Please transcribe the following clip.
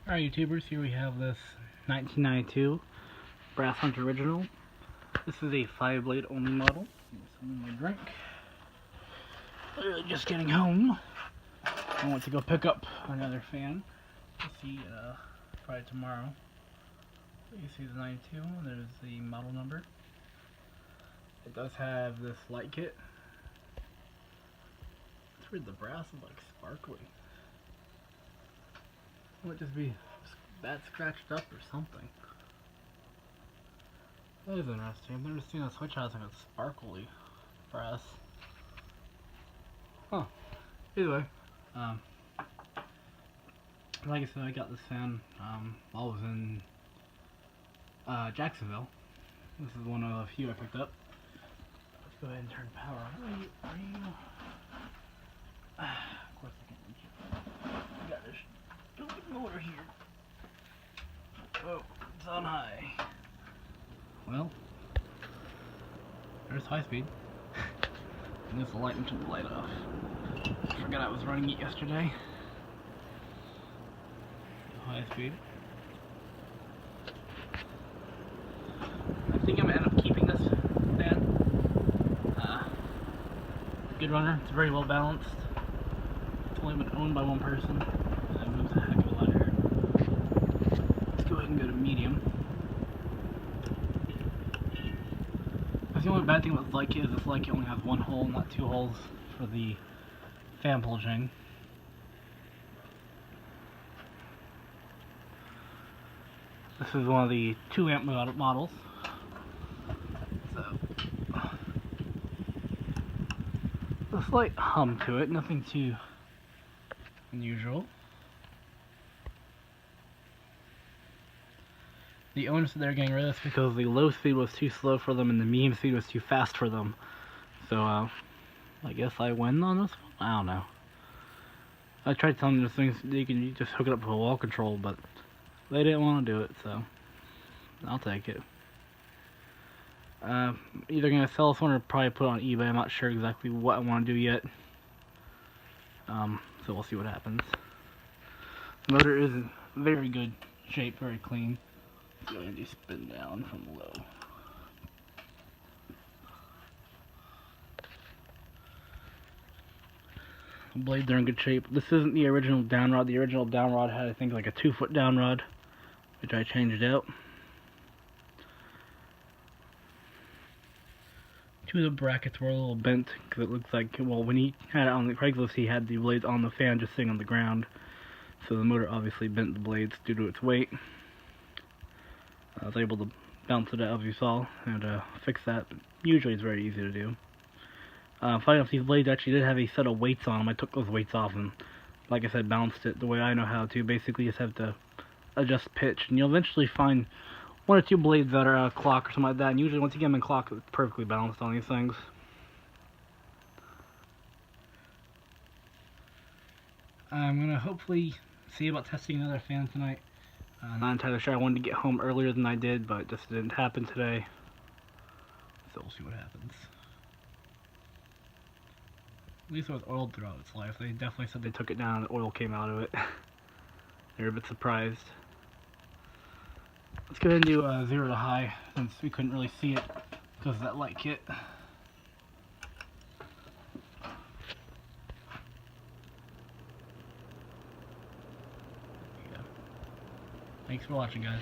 Alright YouTubers, here we have this 1992 Brass Hunt Original. This is a 5-blade only model. Some of my drink. Just getting home. I want to go pick up another fan. We'll see probably tomorrow. You see the 92, there's the model number. It does have this light kit. It's weird, the brass is like sparkly. It might just be that scratched up or something. That is interesting. I've never seen a switch house like a sparkly brass. Huh. Either way, like I said, I got this fan while I was in Jacksonville. This is one of the few I picked up. Let's go ahead and turn power on. Are you? Of course I can't reach it. I got this stupid motor here. Oh, it's on high. Well, there's high speed. And this light and turn the light off. I forgot I was running it yesterday. High speed. I think I'm gonna end up keeping this fan. Good runner. It's very well balanced. It's only been owned by one person. That moves a heck of a lot here. Let's go ahead and go to medium. That's the only bad thing about this light kit is this light kit only has one hole, not two holes for the fan pulging. This is one of the 2 amp models. So, a slight hum to it, nothing too unusual. The owners said they were getting rid of this because the low speed was too slow for them and the medium speed was too fast for them. So, I guess I win on this one? I don't know. I tried telling them these things, you can just hook it up to a wall control, but they didn't want to do it, so I'll take it. Either gonna sell this one or probably put it on eBay. I'm not sure exactly what I want to do yet. So we'll see what happens. The motor is in very good shape, very clean. Let's go ahead and do spin down from low. The blades are in good shape. This isn't the original downrod. The original downrod had, I think, like a 2-foot downrod, which I changed out. Two of the brackets were a little bent because it looks like, well, when he had it on the Craigslist, he had the blades on the fan just sitting on the ground. So the motor obviously bent the blades due to its weight. I was able to bounce it out, as you saw, and fix that. Usually it's very easy to do. Funny enough, these blades actually did have a set of weights on them. I took those weights off and, like I said, balanced it the way I know how to. Basically, you just have to adjust pitch, and you'll eventually find 1 or 2 blades that are out of clock or something like that. And usually, once you get them in clock, it's perfectly balanced on these things. I'm gonna hopefully see about testing another fan tonight. Not entirely sure. I wanted to get home earlier than I did, but it just didn't happen today. So we'll see what happens. At least it was oiled throughout its life. They definitely said they took it down and the oil came out of it. They were a bit surprised. Let's go ahead and do 0 to high, since we couldn't really see it because of that light kit. Thanks for watching, guys.